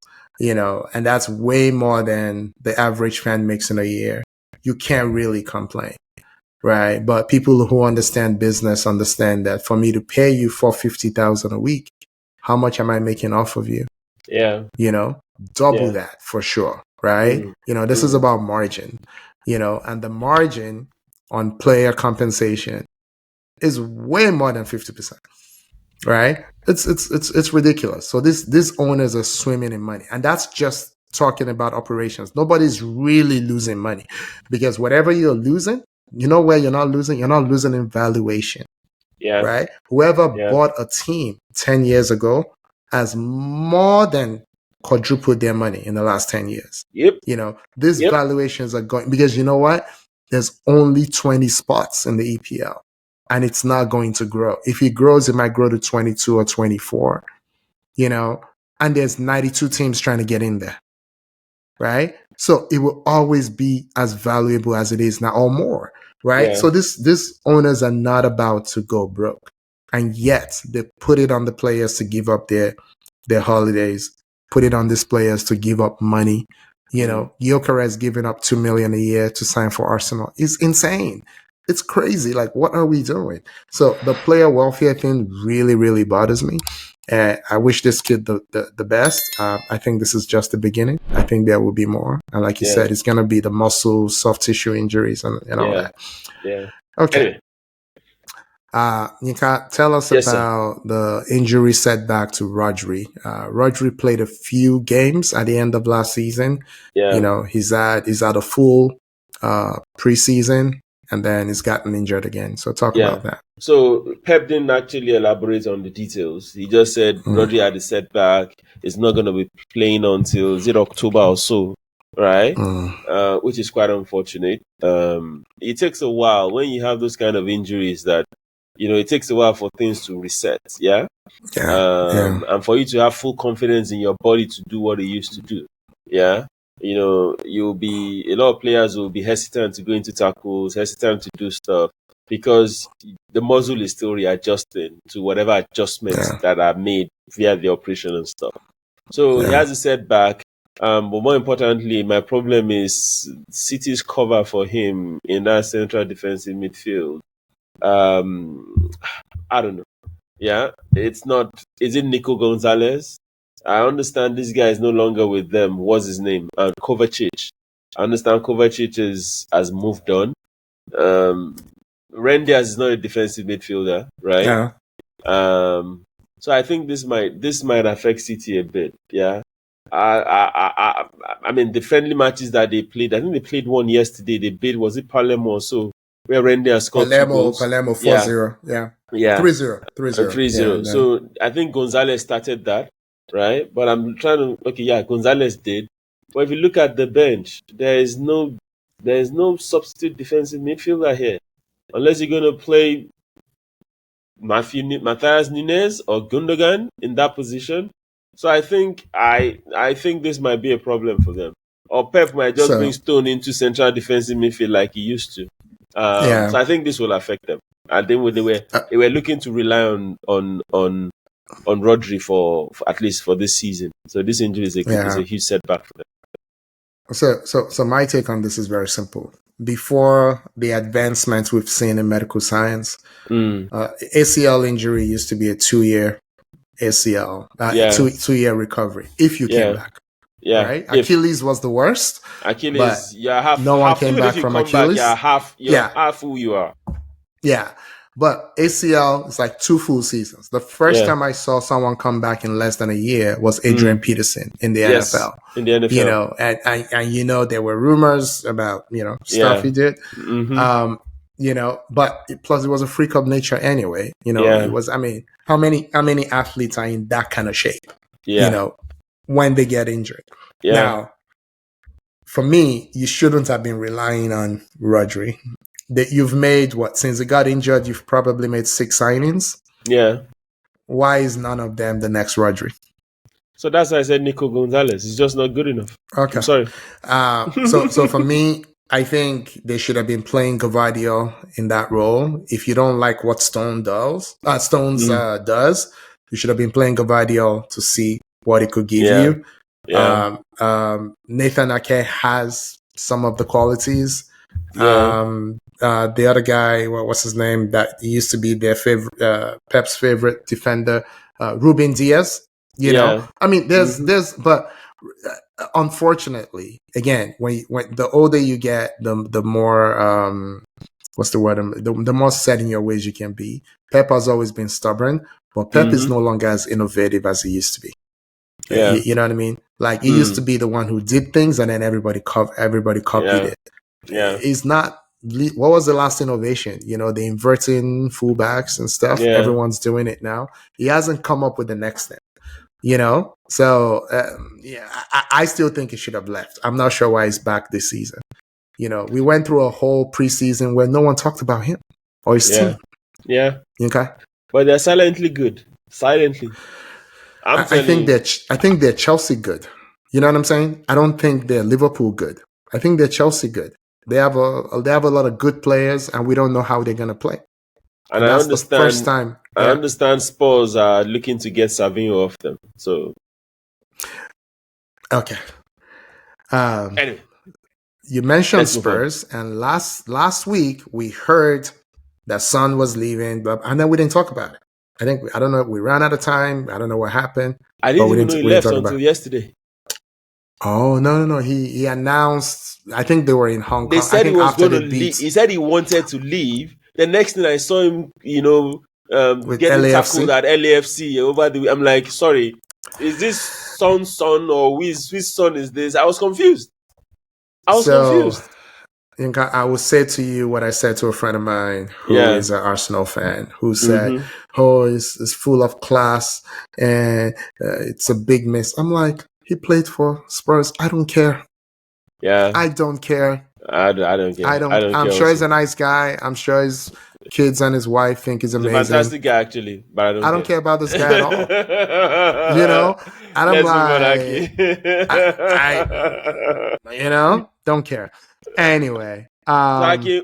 and that's way more than the average fan makes in a year. You can't really complain. Right. But people who understand business understand that for me to pay you $450,000 a week, how much am I making off of you? Yeah. Double that for sure. Right. This is about margin, and the margin on player compensation is way more than 50%. Right. It's ridiculous. So these owners are swimming in money, and that's just talking about operations. Nobody's really losing money, because whatever you're losing, you know where you're not losing? You're not losing in valuation. Yeah. Right? Whoever bought a team 10 years ago has more than quadrupled their money in the last 10 years. Yep. You know, these valuations are going, because you know what? There's only 20 spots in the EPL, and it's not going to grow. If it grows, it might grow to 22 or 24, you know, and there's 92 teams trying to get in there. Right? So it will always be as valuable as it is now, or more. Right? Yeah. So these owners are not about to go broke. And yet they put it on the players to give up their holidays, put it on these players to give up money. You know, Gyökeres giving up $2 million a year to sign for Arsenal. It's insane. It's crazy. Like, what are we doing? So the player welfare thing really, really bothers me. I wish this kid the best. I think this is just the beginning. I think there will be more. And like you said, it's going to be the muscle, soft tissue injuries and all that. Yeah. Okay. Anyway. Nika, tell us about the injury setback to Rodri. Rodri played a few games at the end of last season. Yeah. You know, he's had a full preseason, and then he's gotten injured again. So talk about that. So Pep didn't actually elaborate on the details. He just said Rodri had a setback. He's not going to be playing until October or so, right? Which is quite unfortunate. It takes a while when you have those kind of injuries that, you know, it takes a while for things to reset, and for you to have full confidence in your body to do what it used to do, you know, a lot of players will be hesitant to go into tackles, hesitant to do stuff, because the muscle is still readjusting to whatever adjustments that are made via the operation and stuff. So he has a setback, but more importantly, my problem is City's cover for him in that central defensive midfield. I don't know. Yeah, it's not. Is it Nico Gonzalez? I understand this guy is no longer with them. What's his name? Kovacic. I understand Kovacic has moved on. Rendias is not a defensive midfielder, right? Yeah. So I think this might affect City a bit. Yeah. I mean, the friendly matches that they played. I think they played one yesterday. They beat, was it Palermo or so? Where Rendia scored 2 goals. Palermo 4-0. Yeah. 3-0. 3-0. Yeah, so I think Gonzalez started that, right? But I'm trying to, Gonzalez did. But if you look at the bench, there is no substitute defensive midfielder here. Unless you're going to play Matthias Nunes or Gundogan in that position. So I think this might be a problem for them. Or Pep might just bring Stone into central defensive midfield like he used to. So I think this will affect them. And then they were looking to rely on Rodri for at least for this season. So this injury is a huge setback for them. So my take on this is very simple. Before the advancements we've seen in medical science, ACL injury used to be a 2-year ACL, 2-year recovery if you came back. Yeah, right. Achilles was the worst. Achilles, no one came back from Achilles. Half who you are. Yeah, but ACL is like 2 full seasons. The first time I saw someone come back in less than a year was Adrian Peterson in the NFL. In the NFL, you know, and you know there were rumors about stuff he did. You know, but plus it was a freak of nature anyway. You know, it was. I mean, how many athletes are in that kind of shape? You know, when they get injured. Now, for me, you shouldn't have been relying on Rodri. That you've made since he got injured, you've probably made 6 signings. Yeah. Why is none of them the next Rodri? So that's why I said Nico Gonzalez. He's just not good enough. Okay. I'm sorry. So for me, I think they should have been playing Gvardiol in that role. If you don't like what Stones does, you should have been playing Gvardiol to see what he could give you. Yeah. Nathan Ake has some of the qualities. The other guy, what's his name? That used to be their favorite, Pep's favorite defender, Ruben Diaz. You know, I mean, but unfortunately, again, when the older you get, the more what's the word? The more set in your ways you can be. Pep has always been stubborn, but Pep is no longer as innovative as he used to be. You know what I mean? Like he used to be the one who did things, and then everybody copied it. Yeah, he's not. What was the last innovation? The inverting fullbacks and stuff. Yeah. Everyone's doing it now. He hasn't come up with the next thing. So I still think he should have left. I'm not sure why he's back this season. We went through a whole preseason where no one talked about him or his team. Yeah. Okay. But they're silently good. Silently. I think they're Chelsea good. You know what I'm saying? I don't think they're Liverpool good. I think they're Chelsea good. They have a lot of good players, and we don't know how they're gonna play. And that's the first time. I understand Spurs are looking to get Savinho off them. So okay. Anyway, you mentioned Spurs, and last week we heard that Son was leaving, and then we didn't talk about it. I don't know if we ran out of time. I don't know what happened. I didn't even know he left until yesterday. Oh, no. He announced, I think they were in Hong Kong. They said he was going to leave. He said he wanted to leave. The next thing I saw him, getting tackled at LAFC over the... I'm like, sorry, is this Son's son or whose son is this? I was confused. Confused. I will say to you what I said to a friend of mine who is an Arsenal fan, who said, it's full of class and it's a big miss. I'm like, he played for Spurs. I don't care. Yeah. I don't care. I don't care. I'm sure he's a nice guy. I'm sure his kids and his wife think he's amazing. He's a fantastic guy, actually. But I don't care about this guy at all. And I'm like, don't care. Anyway.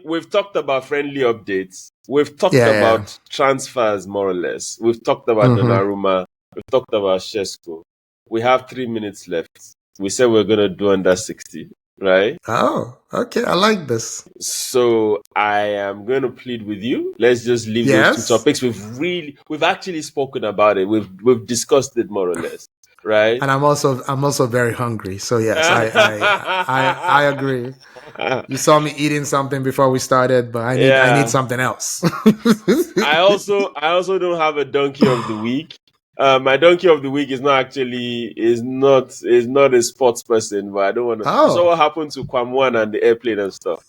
We've talked about friendly updates. We've talked about transfers, more or less. We've talked about Donarumma. We've talked about Šeško. We have 3 minutes left. We said we're going to do under 60, right? Oh, okay. I like this. So I am going to plead with you. Let's just leave those two topics. We've actually spoken about it. We've discussed it more or less, right? And I'm also very hungry. So yes, I agree. You saw me eating something before we started, but I need something else. I also don't have a donkey of the week. My donkey of the week is not a sports person, but I don't want to. Oh. So what happened to Kwamwan and the airplane and stuff?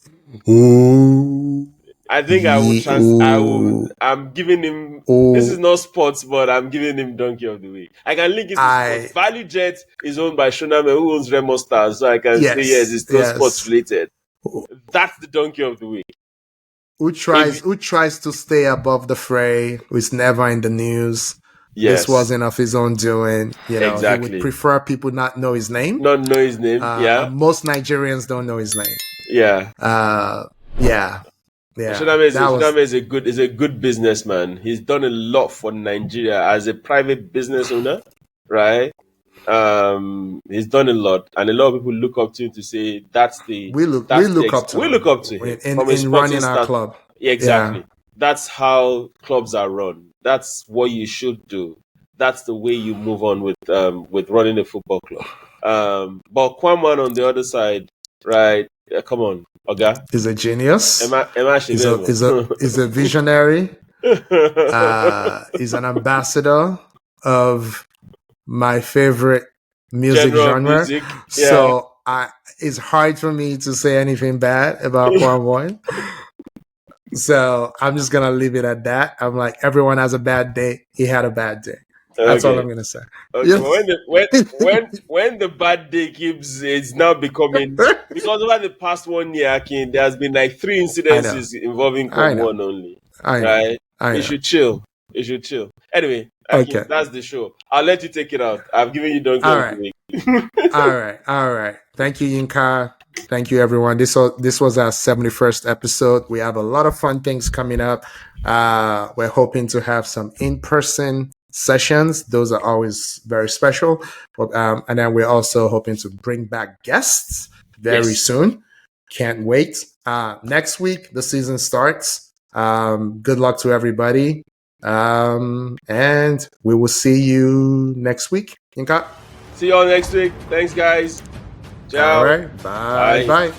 Ooh. I think I'm giving him. This is not sports, but I'm giving him donkey of the week. I can link it to sports. Value Jet is owned by Shoname, who owns Remo Stars, so I can say it's still sports related. That's the donkey of the week. Who tries to stay above the fray? Who's never in the news? Yes. This wasn't of his own doing. Exactly. He would prefer people not know his name. Not know his name. Most Nigerians don't know his name. Yeah. Yeah. Shoname is a good businessman. He's done a lot for Nigeria as a private business owner, right? He's done a lot, and a lot of people look up to him to say we look up to him in running our club. Yeah, exactly. Yeah. That's how clubs are run. That's what you should do. That's the way you move on with running a football club. But Kwamwan on the other side, right? Come on, Oga. He's a genius. He's a visionary. He's an ambassador of my favorite music genre. Yeah. So it's hard for me to say anything bad about Kwamwan. So I'm just going to leave it at that. I'm like, everyone has a bad day. He had a bad day. That's all I'm going to say. Okay. When the bad day keeps, it's now becoming, because over the past 1 year, there has been like 3 incidences involving Colwell only. Right? You should chill. Anyway, okay. That's the show. I'll let you take it out. I've given you donkey of the week. All right. Thank you, Yinka. Thank you, everyone. This was our 71st episode. We have a lot of fun things coming up. We're hoping to have some in-person sessions. Those are always very special. And then we're also hoping to bring back guests very soon. Can't wait. Next week, the season starts. Good luck to everybody. And we will see you next week. Yinka? See you all next week. Thanks, guys. Ciao. All right. Bye.